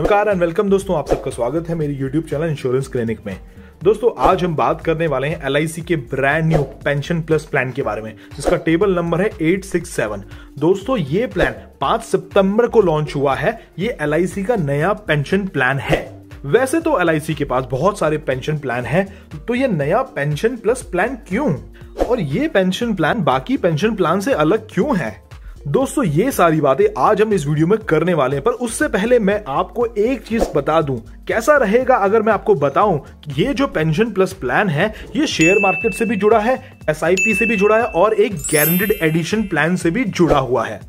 नमस्कार and welcome दोस्तों, आप सबका स्वागत है मेरी YouTube चैनल इंश्योरेंस क्लिनिक में। दोस्तों आज हम बात करने वाले हैं LIC के brand new pension plus plan के बारे में, जिसका टेबल नंबर है 867। दोस्तों ये प्लान 5 सितंबर को लॉन्च हुआ है। ये LIC का नया पेंशन प्लान है। वैसे तो LIC के पास बहुत सारे पेंशन प्लान हैं, तो ये नया पेंशन प्लस प्लान क्यों, और ये पेंशन प्लान बाकी पेंशन प्लान से अलग क्यों है? दोस्तों ये सारी बातें आज हम इस वीडियो में करने वाले हैं, पर उससे पहले मैं आपको एक चीज बता दूं। कैसा रहेगा अगर मैं आपको बताऊं कि ये जो पेंशन प्लस प्लान है ये शेयर मार्केट से भी जुड़ा है, SIP से भी जुड़ा है और एक गारंटीड एडिशन प्लान से भी जुड़ा हुआ है।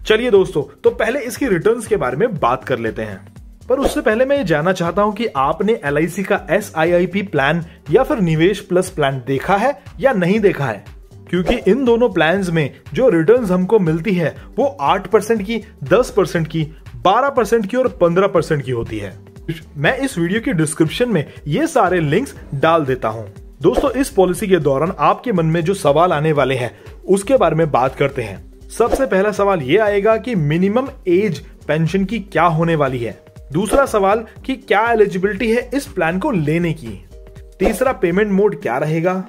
चलिए दोस्तों, तो पहले इसकी रिटर्न्स के बारे में बात कर लेते हैं। पर उससे पहले मैं ये जानना चाहता हूं कि आपने LIC का SIP प्लान या फिर निवेश प्लस प्लान देखा है या नहीं देखा है, क्योंकि इन दोनों प्लान्स में जो रिटर्न्स हमको मिलती है वो 8% की, 10% की, 12% की और 15% की होती है। मैं इस वीडियो की डिस्क्रिप्शन में ये सारे लिंक्स डाल देता हूं। दोस्तों इस पॉलिसी के दौरान आपके मन में जो सवाल आने वाले हैं उसके बारे में बात करते हैं। सबसे पहला सवाल ये आएगा कि मिनिमम एज पेंशन की क्या होने वाली है। दूसरा सवाल कि क्या एलिजिबिलिटी है इस प्लान को लेने की। तीसरा पेमेंट मोड क्या रहेगा,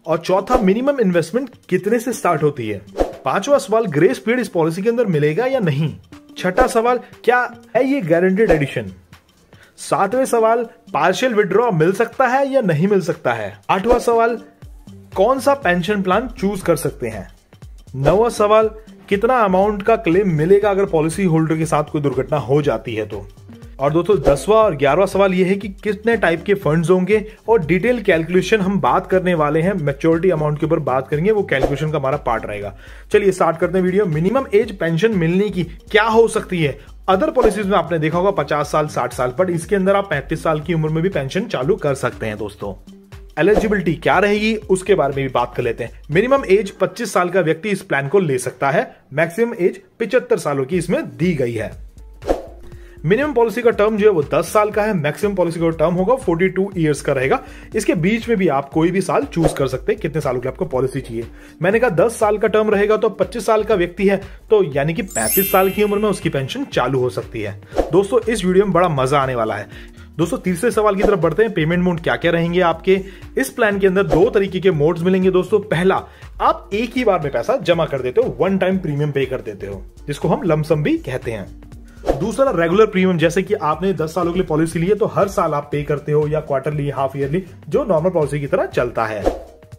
और चौथा मिनिमम इन्वेस्टमेंट कितने से स्टार्ट होती है। पांचवा सवाल ग्रेस पीरियड इस पॉलिसी के अंदर मिलेगा या नहीं। छठा सवाल क्या है ये गारंटीड एडिशन। सातवें सवाल पार्शियल विड्रॉ मिल सकता है या नहीं मिल सकता है। आठवां सवाल कौन सा पेंशन प्लान चूज कर सकते हैं। नौवां सवाल कितना अमाउंट का क्लेम मिलेगा अगर पॉलिसी होल्डर के साथ कोई दुर्घटना हो जाती है तो। और दोस्तों 10वां और 11वां सवाल यह है कि कितने टाइप के फंड्स होंगे, और डिटेल कैलकुलेशन हम बात करने वाले हैं। मैच्योरिटी अमाउंट के ऊपर बात करेंगे, वो कैलकुलेशन का हमारा पार्ट रहेगा। चलिए स्टार्ट करते हैं वीडियो। मिनिमम एज पेंशन मिलने की क्या हो सकती है। अदर पॉलिसीज में आपने देखा होगा 50 साल 60 साल, पर इसके अंदर आप 35 साल की उम्र में भी पेंशन चालू कर सकते हैं। दोस्तों एलिजिबिलिटी क्या रहेगी उसके बारे में भी बात कर लेते हैं। मिनिमम एज 25 साल का व्यक्ति इस प्लान को ले सकता है। मैक्सिमम एज 75 सालों की इसमें दी गई है। मिनिमम पॉलिसी का टर्म जो है वो 10 साल का है। मैक्सिमम पॉलिसी का टर्म होगा 42 ईयर्स का रहेगा। इसके बीच में भी आप कोई भी साल चूज कर सकते हैं कितने सालों की आपको पॉलिसी चाहिए। मैंने कहा 10 साल का टर्म रहेगा, तो 25 साल का व्यक्ति है तो यानी कि 35 साल की उम्र में उसकी पेंशन चालू हो सकती है। दोस्तों इस वीडियो में बड़ा मजा आने वाला है। दोस्तों तीसरे सवाल की तरफ बढ़ते हैं। पेमेंट मोड क्या क्या रहेंगे आपके। इस प्लान के अंदर 2 तरीके के मोड्स मिलेंगे दोस्तों। पहला, आप एक ही बार में पैसा जमा कर देते हो, वन टाइम प्रीमियम पे कर देते हो, जिसको हम लमसम भी कहते हैं। दूसरा रेगुलर प्रीमियम, जैसे कि आपने 10 सालों के लिए पॉलिसी ली है तो हर साल आप पे करते हो, या क्वार्टरली, हाफ ईयरली, जो नॉर्मल पॉलिसी की तरह चलता है।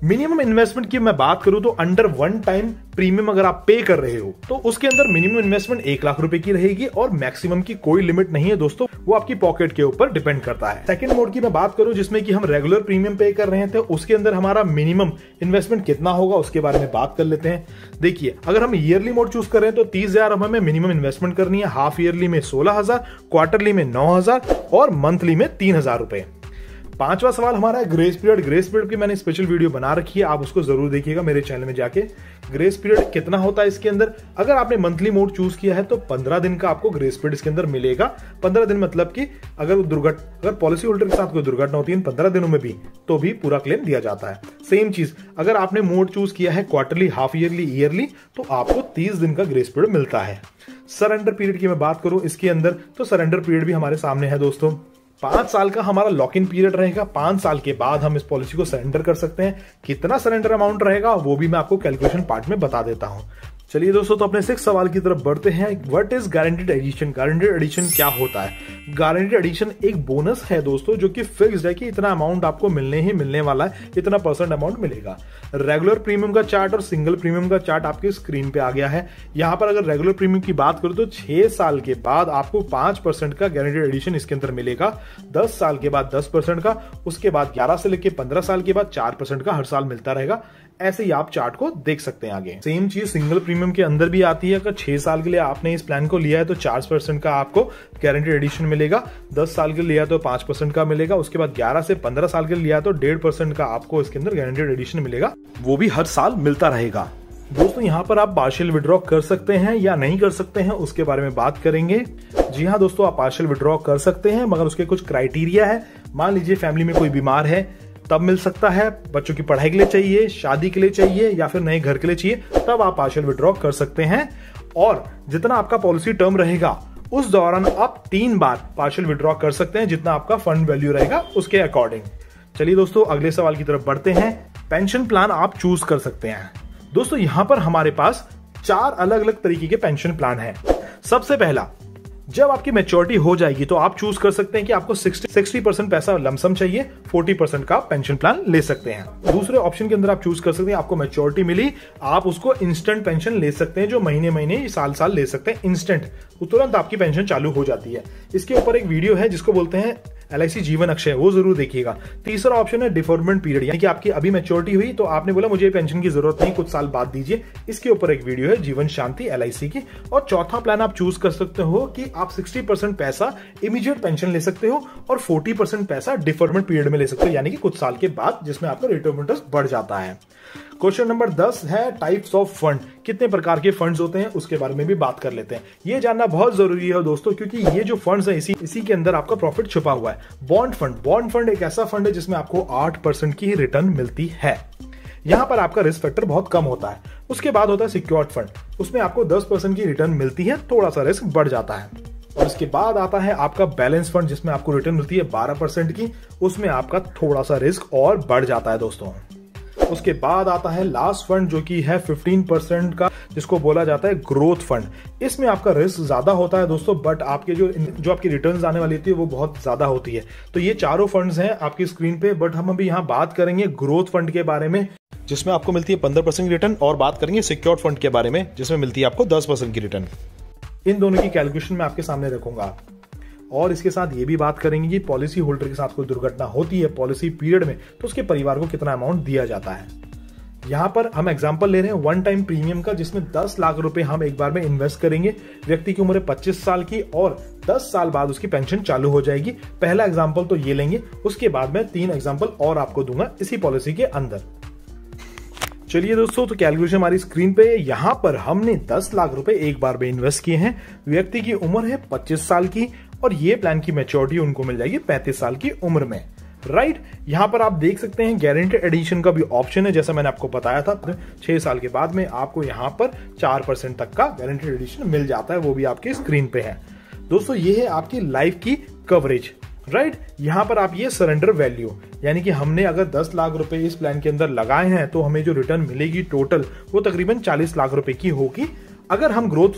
मिनिमम इन्वेस्टमेंट की मैं बात करूं तो अंडर वन टाइम प्रीमियम अगर आप पे कर रहे हो तो उसके अंदर मिनिमम इन्वेस्टमेंट 1 लाख रुपए की रहेगी, और मैक्सिमम की कोई लिमिट नहीं है दोस्तों, वो आपकी पॉकेट के ऊपर डिपेंड करता है। सेकंड मोड की मैं बात करूं जिसमें कि हम रेगुलर प्रीमियम पे कर रहे हैं, तो उसके अंदर हमारा मिनिमम इन्वेस्टमेंट कितना होगा उसके बारे में बात कर लेते हैं। देखिए अगर हम ईयरली मोड चूज कर रहे हैं तो 30,000 हमें मिनिमम इन्वेस्टमेंट करनी है। हाफ ईयरली में 16,000, क्वार्टरली में 9,000 और मंथली में 3,000 रुपए। पांचवा सवाल हमारा है ग्रेस पीरियड। ग्रेस पीरियड की मैंने स्पेशल वीडियो बना रखी है, आप उसको जरूर देखिएगा मेरे चैनल में जाके। ग्रेस पीरियड कितना होता है इसके अंदर, अगर आपने मंथली मोड चूज किया है तो 15 दिन का आपको ग्रेस पीरियड इसके अंदर मिलेगा। 15 दिन मतलब कि अगर पॉलिसी होल्डर के साथ कोई दुर्घटना होती है इन 15 दिनों में भी, तो भी पूरा क्लेम दिया जाता है। सेम चीज अगर आपने मोड चूज किया है क्वार्टरली, हाफ ईयरली, ईयरली, तो आपको 30 दिन का ग्रेस पीरियड मिलता है। सरेंडर पीरियड की मैं बात करूं इसके अंदर, तो सरेंडर पीरियड भी हमारे सामने है दोस्तों। 5 साल का हमारा लॉक इन पीरियड रहेगा। 5 साल के बाद हम इस पॉलिसी को सरेंडर कर सकते हैं। कितना सरेंडर अमाउंट रहेगा वो भी मैं आपको कैलकुलेशन पार्ट में बता देता हूं। चलिए दोस्तों, तो अपने 6 सवाल की तरफ बढ़ते हैं। What is guaranteed addition. Guaranteed addition क्या होता है। गारंटीड एडिशन एक बोनस है दोस्तों, जो कि फिक्स्ड है कि इतना अमाउंट आपको मिलने ही मिलने वाला है, इतना % अमाउंट मिलेगा। रेगुलर प्रीमियम का चार्ट और सिंगल प्रीमियम का चार्ट आपकी स्क्रीन पे आ गया है। यहां पर अगर रेगुलर प्रीमियम की बात करूं तो 6 साल के बाद आपको 5% का गारंटीड एडिशन इसके अंदर मिलेगा। 10 साल के बाद 10% का, उसके बाद 11 से लेकर 15 साल के बाद 4% का हर साल मिलता रहेगा। ऐसे ही आप चार्ट को देख सकते हैं आगे। सेम चीज सिंगल प्रीमियम के अंदर भी आती है। अगर 6 साल के लिए आपने इस प्लान को लिया है तो 4% का आपको गारंटीड एडिशन मिलेगा। 10 साल के लिए लिया तो 5% का मिलेगा। उसके बाद 11 से 15 साल के लिए लिया तो 1.5% का आपको इसके अंदर गारंटीड एडिशन मिलेगा, वो भी हर साल मिलता रहेगा। दोस्तों यहाँ पर आप पार्शियल विड्रॉ कर सकते हैं या नहीं कर सकते हैं उसके बारे में बात करेंगे। जी हाँ दोस्तों, आप पार्शियल विड्रॉ कर सकते हैं, मगर उसके कुछ क्राइटेरिया है। मान लीजिए फैमिली में कोई बीमार है तब मिल सकता है, बच्चों की पढ़ाई के लिए चाहिए, शादी के लिए चाहिए, या फिर नए घर के लिए चाहिए, तब आप पार्शियल विड्रॉ कर सकते हैं। और जितना आपका पॉलिसी टर्म रहेगा उस दौरान आप 3 बार पार्शियल विड्रॉ कर सकते हैं, जितना आपका फंड वैल्यू रहेगा उसके अकॉर्डिंग। चलिए दोस्तों, अगले सवाल की तरफ बढ़ते हैं। पेंशन प्लान आप चूज कर सकते हैं। दोस्तों, यहां पर हमारे पास 4 अलग अलग तरीके के पेंशन प्लान है। सबसे पहला, जब आपकी मैच्योरिटी हो जाएगी तो आप चूज कर सकते हैं कि आपको 60% पैसा लमसम चाहिए, 40% का पेंशन प्लान ले सकते हैं। दूसरे ऑप्शन के अंदर आप चूज कर सकते हैं, आपको मैच्योरिटी मिली, आप उसको इंस्टेंट पेंशन ले सकते हैं, जो महीने महीने साल साल ले सकते हैं इंस्टेंट, तुरंत आपकी पेंशन चालू हो जाती है। इसके ऊपर एक वीडियो है जिसको बोलते हैं LIC जीवन अक्षय, वो जरूर देखिएगा। तीसरा ऑप्शन है डिफरमेंट पीरियड, यानी कि आपकी अभी मैच्योरिटी हुई तो आपने बोला मुझे पेंशन की जरूरत नहीं, कुछ साल बाद दीजिए, इसके ऊपर एक वीडियो है जीवन शांति LIC की। और चौथा प्लान आप चूज कर सकते हो कि आप 60% पैसा इमीडिएट पेंशन ले सकते हो और 40% पैसा डिफरमेंट पीरियड में ले सकते हो, यानी कि कुछ साल के बाद, जिसमें आपका रेट ऑफ इंटरेस्ट बढ़ जाता है। क्वेश्चन नंबर 10 है टाइप्स ऑफ फंड, कितने प्रकार के फंड्स होते हैं उसके बारे में भी बात कर लेते हैं। ये जानना बहुत जरूरी है दोस्तों, क्योंकि ये जो फंड्स है इसी के अंदर आपका प्रॉफिट छुपा हुआ है। बॉन्ड फंड एक ऐसा फंड है जिसमें आपको 8% की रिटर्न मिलती है। यहां पर आपका रिस्क फैक्टर बहुत कम होता है। उसके बाद होता है सिक्योर्ड फंड, उसमें आपको 10% की रिटर्न मिलती है, थोड़ा सा रिस्क बढ़ जाता है। और इसके बाद आता है आपका बैलेंस फंड, जिसमें आपको रिटर्न मिलती है 12% की, उसमें आपका थोड़ा सा रिस्क और बढ़ जाता है दोस्तों। उसके बाद आता है लास्ट फंड, जो कि है 15% का, जिसको बोला जाता है ग्रोथ फंड। इसमें आपका रिस्क ज्यादा होता है दोस्तों, बट आपके जो आपकी रिटर्न्स आने वाली होती है वो बहुत ज्यादा होती है। तो ये चारों फंड्स हैं आपकी स्क्रीन पे, बट हम अभी यहाँ बात करेंगे ग्रोथ फंड के बारे में, जिसमें आपको मिलती है 15% की रिटर्न, और बात करेंगे सिक्योर्ड फंड के बारे में, जिसमें मिलती है आपको 10% की रिटर्न। इन दोनों की कैलकुलेशन मैं आपके सामने रखूंगा। और इसके साथ ये भी बात करेंगे कि पॉलिसी होल्डर के साथ कोई दुर्घटना होती है पॉलिसी पीरियड में, तो उसके परिवार को कितना अमाउंट दिया जाता है। यहां पर हम एग्जांपल ले रहे हैं वन टाइम प्रीमियम का, जिसमें 10 लाख रुपए हम एक बार में इन्वेस्ट करेंगे। व्यक्ति की उम्र 25 साल की और 10 साल बाद उसकी पेंशन चालू हो जाएगी। पहला एग्जांपल तो ये लेंगे, उसके बाद में 3 एग्जांपल और आपको दूंगा इसी पॉलिसी के अंदर। चलिए दोस्तों, तो कैलकुलेशन हमारी स्क्रीन पे है। यहां पर हमने 10 लाख रुपए एक बार में इन्वेस्ट किए हैं। व्यक्ति की उम्र है 25 साल की और ये प्लान की मैच्योरिटी उनको मिल जाएगी 35 साल की उम्र में। राइट, यहां पर आप देख सकते हैं गारंटेड एडिशन का भी ऑप्शन है, जैसा मैंने आपको बताया था। 6 साल के बाद में आपको यहां पर 4% तक का गारंटेड एडिशन मिल जाता है, वो भी आपकी स्क्रीन पे है। दोस्तों, ये है आपकी लाइफ की कवरेज। राइट, यहां पर आप ये सरेंडर वैल्यू, यानी कि हमने अगर 10 लाख रुपए इस प्लान के अंदर लगाए हैं तो हमें जो रिटर्न मिलेगी टोटल वो तकरीबन 40 लाख रुपए की होगी। अगर हम ग्रोथ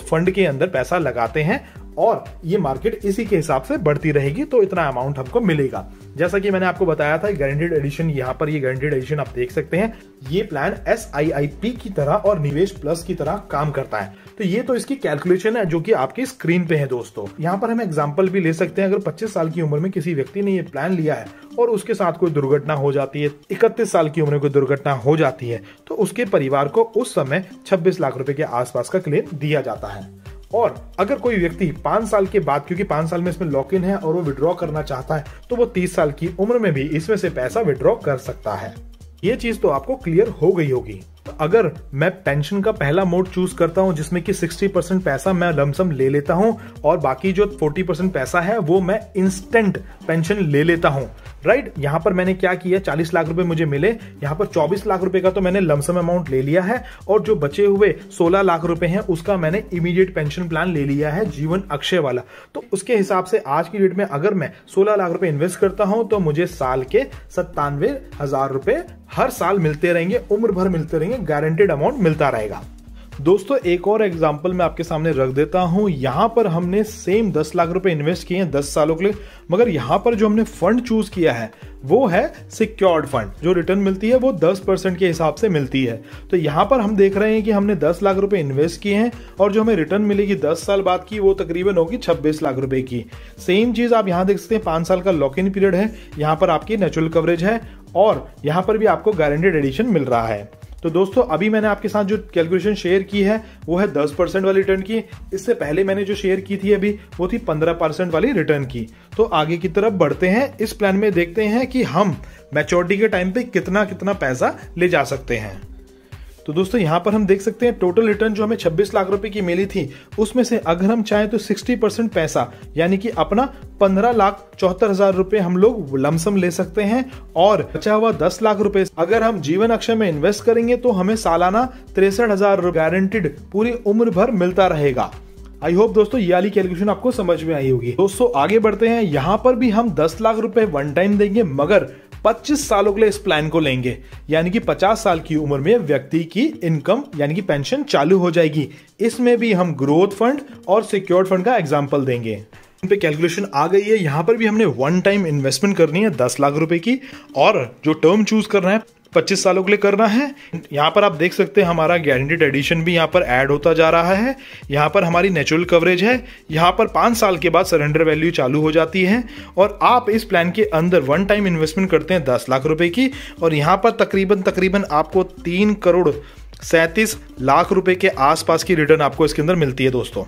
फंड के अंदर पैसा लगाते हैं और ये मार्केट इसी के हिसाब से बढ़ती रहेगी तो इतना अमाउंट हमको मिलेगा। जैसा कि मैंने आपको बताया था गारंटेड एडिशन, यहाँ पर ये गारंटेड एडिशन आप देख सकते हैं। ये प्लान SIIP की तरह और निवेश प्लस की तरह काम करता है। तो ये तो इसकी कैलकुलेशन है जो कि आपकी स्क्रीन पे है दोस्तों। यहाँ पर हम एग्जांपल भी ले सकते हैं। अगर 25 साल की उम्र में किसी व्यक्ति ने ये प्लान लिया है और उसके साथ कोई दुर्घटना हो जाती है, 31 साल की उम्र में कोई दुर्घटना हो जाती है, तो उसके परिवार को उस समय 26 लाख रुपए के आसपास का क्लेम दिया जाता है। और अगर कोई व्यक्ति 5 साल के बाद, क्योंकि 5 साल में इसमें लॉक इन है, और वो विड्रॉ करना चाहता है तो वो 30 साल की उम्र में भी इसमें से पैसा विड्रॉ कर सकता है। ये चीज तो आपको क्लियर हो गई होगी। अगर मैं पेंशन का पहला मोड चूज करता हूं जिसमें कि 60% पैसा मैं लमसम ले लेता हूं और बाकी जो 40% पैसा है वो मैं इंस्टेंट पेंशन ले लेता हूं। राइट, यहां पर मैंने क्या किया, 40 लाख रुपए मुझे मिले, यहां पर 24 लाख रुपए का तो मैंने लमसम अमाउंट ले लिया है और जो बचे हुए 16 लाख रुपए हैं उसका मैंने इमीडिएट पेंशन प्लान ले लिया है, जीवन अक्षय वाला। तो उसके हिसाब से आज की डेट में अगर मैं 16 लाख रुपए इन्वेस्ट करता हूं तो मुझे साल के 97,000 रुपए हर साल मिलते रहेंगे, उम्र भर मिलते रहेंगे, गारंटेड अमाउंट मिलता रहेगा। दोस्तों, एक और एग्जांपल मैं आपके सामने रख देता हूं। यहां पर हमने सेम 10 लाख रुपए इन्वेस्ट किए हैं 10 सालों के लिए, मगर यहां पर जो हमने फंड चूज किया है वो है सिक्योर्ड फंड। जो रिटर्न मिलती है वो 10% के हिसाब से मिलती है। तो यहां पर हम देख रहे हैं कि हमने 10 लाख रुपए इन्वेस्ट किए हैं और जो हमें रिटर्न मिलेगी 10 साल बाद की वो तकरीबन होगी 26 लाख रुपए की। सेम चीज आप यहां देख सकते हैं, 5 साल का लॉक इन पीरियड है, यहां पर आपकी नेचुरल कवरेज है और यहां पर भी आपको गारंटेड एडिशन मिल रहा है। तो दोस्तों, अभी मैंने आपके साथ जो कैलकुलेशन शेयर की है वो है 10% वाली रिटर्न की। इससे पहले मैंने जो शेयर की थी अभी वो थी 15% वाली रिटर्न की। तो आगे की तरफ बढ़ते हैं, इस प्लान में देखते हैं कि हम मैच्योरिटी के टाइम पे कितना कितना पैसा ले जा सकते हैं। तो दोस्तों, यहां पर हम देख सकते हैं टोटल रिटर्न जो हमें 26 लाख रुपए की मिली थी उसमें से अगर हम चाहें तो 60% पैसा यानी कि अपना 15,74,000 रुपए हम लोग लमसम ले सकते हैं और बचा हुआ 10 लाख रुपए अगर हम जीवन अक्षय में इन्वेस्ट करेंगे तो हमें सालाना 63,000 गारंटेड पूरी उम्र भर मिलता रहेगा। आई होप दोस्तों ये वाली कैलकुलेशन आपको समझ में आई होगी। दोस्तों आगे बढ़ते हैं। यहां पर भी हम 10 लाख रुपए वन टाइम देंगे, मगर 25 सालों के लिए इस प्लान को लेंगे, यानी कि 50 साल की उम्र में व्यक्ति की इनकम यानी कि पेंशन चालू हो जाएगी। इसमें भी हम ग्रोथ फंड और सिक्योर्ड फंड का एग्जांपल देंगे। इन पे कैलकुलेशन आ गई है। यहां पर भी हमने वन टाइम इन्वेस्टमेंट करनी है 10 लाख रुपए की, और जो टर्म चूज करना है 25 सालों के लिए करना है। यहाँ पर आप देख सकते हैं हमारा गारंटीड एडिशन भी यहाँ पर ऐड होता जा रहा है। यहाँ पर हमारी नेचुरल कवरेज है। यहाँ पर 5 साल के बाद सरेंडर वैल्यू चालू हो जाती है, और आप इस प्लान के अंदर वन टाइम इन्वेस्टमेंट करते हैं 10 लाख रुपए की, और यहाँ पर तकरीबन आपको 3 करोड़ 37 लाख रुपए के आसपास की रिटर्न आपको इसके अंदर मिलती है दोस्तों।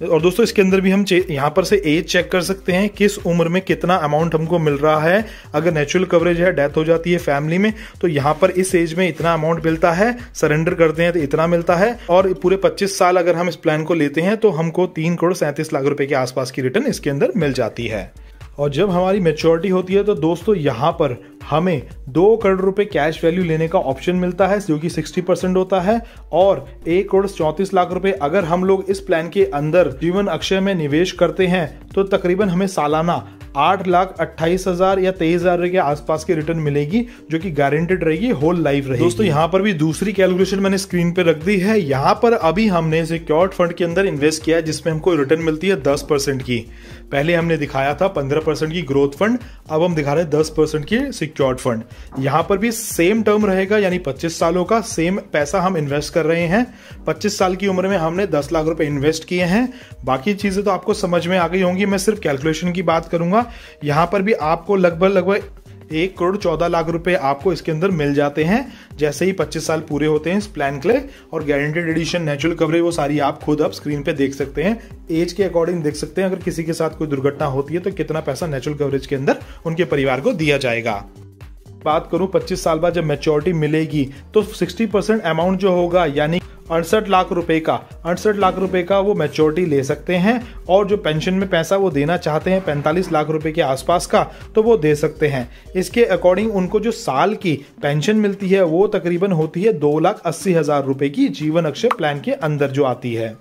और दोस्तों इसके अंदर भी हम यहाँ पर से एज चेक कर सकते हैं, किस उम्र में कितना अमाउंट हमको मिल रहा है। अगर नेचुरल कवरेज है, डेथ हो जाती है फैमिली में, तो यहाँ पर इस एज में इतना अमाउंट मिलता है, सरेंडर करते हैं तो इतना मिलता है, और पूरे 25 साल अगर हम इस प्लान को लेते हैं तो हमको 3 करोड़ 37 लाख रुपए के आसपास की रिटर्न इसके अंदर मिल जाती है। और जब हमारी मैच्योरिटी होती है तो दोस्तों यहाँ पर हमें 2 करोड़ रुपए कैश वैल्यू लेने का ऑप्शन मिलता है, जो कि 60% होता है, और 1 करोड़ 34 लाख रुपए अगर हम लोग इस प्लान के अंदर जीवन अक्षय में निवेश करते हैं तो तकरीबन हमें सालाना 8,28,000 या 23,000 के आसपास की रिटर्न मिलेगी, जो कि गारंटेड रहेगी, होल लाइफ रहेगी। दोस्तों यहाँ पर भी दूसरी कैलकुलेशन मैंने स्क्रीन पे रख दी है। यहाँ पर अभी हमने सिक्योर्ड फंड के अंदर इन्वेस्ट किया है, जिसमें हमको रिटर्न मिलती है 10% की। पहले हमने दिखाया था 15% की ग्रोथ फंड, अब हम दिखा रहे हैं 10% की सिक्योर्ड फंड। यहाँ पर भी सेम टर्म रहेगा, यानी 25 सालों का सेम पैसा हम इन्वेस्ट कर रहे हैं। 25 साल की उम्र में हमने 10 लाख रुपए इन्वेस्ट किए हैं। बाकी चीजें तो आपको समझ में आ गई होंगी, मैं सिर्फ कैलकुलेशन की बात करूंगा। यहां पर भी आपको लगभग 1 करोड़ 14 लाख रुपए आपको इसके अंदर मिल जाते हैं जैसे ही 25 साल पूरे होते हैं इस प्लान के लिए। और गारंटेड एडिशन, नेचुरल कवरेज, वो सारी आप खुद आप स्क्रीन पे देख सकते हैं, एज के अकॉर्डिंग देख सकते हैं। अगर किसी के साथ कोई दुर्घटना होती है तो कितना पैसा नेचुरल कवरेज के अंदर उनके परिवार को दिया जाएगा। बात करूं 25 साल बाद जब मैच्योरिटी मिलेगी तो 60% अमाउंट जो होगा, यानी 68 लाख रुपए का वो मैच्योरिटी ले सकते हैं, और जो पेंशन में पैसा वो देना चाहते हैं 45 लाख रुपए के आसपास का, तो वो दे सकते हैं। इसके अकॉर्डिंग उनको जो साल की पेंशन मिलती है वो तकरीबन होती है 2,80,000 रुपए की, जीवन अक्षय प्लान के अंदर जो आती है।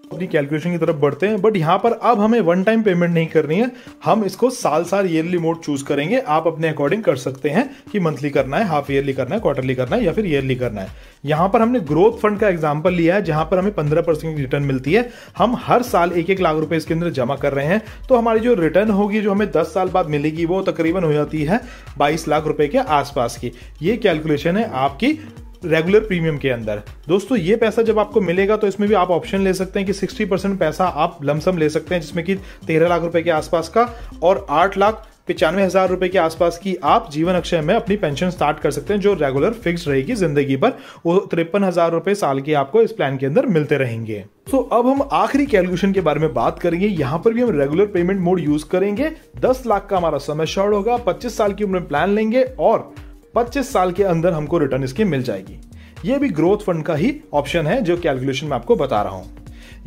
अपनी कैलकुलेशन की तरफ बढ़ते हैं, बट यहां पर अब हमें वन टाइम पेमेंट नहीं करनी है, हम इसको साल ईयरली मोड चूज करेंगे। आप अपने अकॉर्डिंग कर सकते हैं कि मंथली करना है, हाफ ईयरली करना है, क्वार्टरली करना है, या फिर ईयरली करना है। यहां पर हमने ग्रोथ फंड का एग्जांपल लिया है, जहां पर हमें 15% की रिटर्न मिलती है। हम हर साल 1-1 लाख रुपए इसके अंदर जमा कर रहे हैं, तो हमारी जो रिटर्न होगी जो हमें 10 साल बाद मिलेगी वो तकरीबन हो जाती है 22 लाख रुपए के आसपास की। ये कैलकुलेशन है आपकी रेगुलर प्रीमियम के अंदर। दोस्तों ये पैसा जब आपको मिलेगा तो इसमें भी आप ऑप्शन ले सकते हैं कि 60% पैसा आप लमसम ले सकते हैं, जिसमें कि 13 लाख रुपए के आसपास का, और 8,95,000 रुपए के आसपास की आप जीवन अक्षय में अपनी पेंशन स्टार्ट कर सकते हैं, जो रेगुलर फिक्स रहेगी जिंदगी भर। वो 53,000 रुपए साल के आपको इस प्लान के अंदर मिलते रहेंगे। तो अब हम आखिरी कैलकुलेशन के बारे में बात करेंगे। यहां पर भी हम रेगुलर पेमेंट मोड यूज करेंगे। 10 लाख का हमारा सम एश्योर्ड होगा, 25 साल की उम्र में प्लान लेंगे, और 25 साल के अंदर हमको रिटर्न इसकी मिल जाएगी। ये भी ग्रोथ फंड का ही ऑप्शन है जो कैलकुलेशन में आपको बता रहा हूं।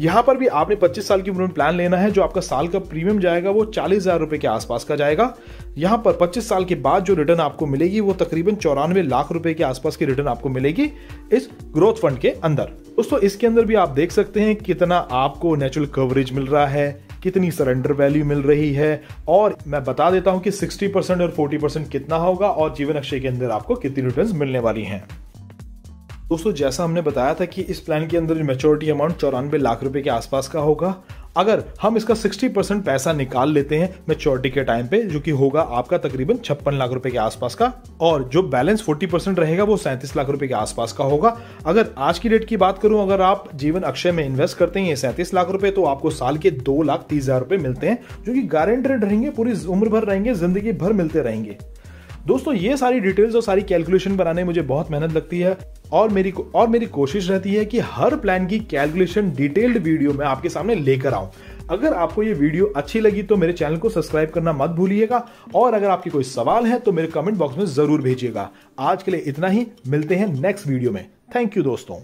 यहां पर भी आपने 25 साल की उम्र में प्लान लेना है, जो आपका साल का प्रीमियम जाएगा वो 40,000 रुपए के आसपास का जाएगा। यहां पर 25 साल के बाद जो रिटर्न आपको मिलेगी वो तकरीबन 94 लाख रुपए के आसपास की रिटर्न आपको मिलेगी इस ग्रोथ फंड के अंदर। दोस्तों इसके अंदर भी आप देख सकते हैं कितना आपको नेचुरल कवरेज मिल रहा है, कितनी सरेंडर वैल्यू मिल रही है, और मैं बता देता हूं कि 60% और 40% कितना होगा, और जीवन अक्षय के अंदर आपको कितनी रिटर्न्स मिलने वाली हैं। दोस्तों जैसा हमने बताया था कि इस प्लान के अंदर मैच्योरिटी अमाउंट 94 लाख रुपए के आसपास का होगा। अगर हम इसका 60% पैसा निकाल लेते हैं मैच्योरिटी के टाइम पे, जो कि होगा आपका तकरीबन 56 लाख रुपए के आसपास का, और जो बैलेंस 40% रहेगा वो 37 लाख रुपए के आसपास का होगा। अगर आज की डेट की बात करूं, अगर आप जीवन अक्षय में इन्वेस्ट करते हैं ये 37 लाख रुपए, तो आपको साल के 2,30,000 रुपए मिलते हैं, जो कि गारंटेड रहेंगे, पूरी उम्र भर रहेंगे, जिंदगी भर मिलते रहेंगे। दोस्तों ये सारी डिटेल्स और सारी कैलकुलेशन बनाने में मुझे बहुत मेहनत लगती है, और मेरी कोशिश रहती है कि हर प्लान की कैलकुलेशन डिटेल्ड वीडियो में आपके सामने लेकर आऊं। अगर आपको ये वीडियो अच्छी लगी तो मेरे चैनल को सब्सक्राइब करना मत भूलिएगा, और अगर आपके कोई सवाल है तो मेरे कमेंट बॉक्स में जरूर भेजिएगा। आज के लिए इतना ही, मिलते हैं नेक्स्ट वीडियो में। थैंक यू दोस्तों।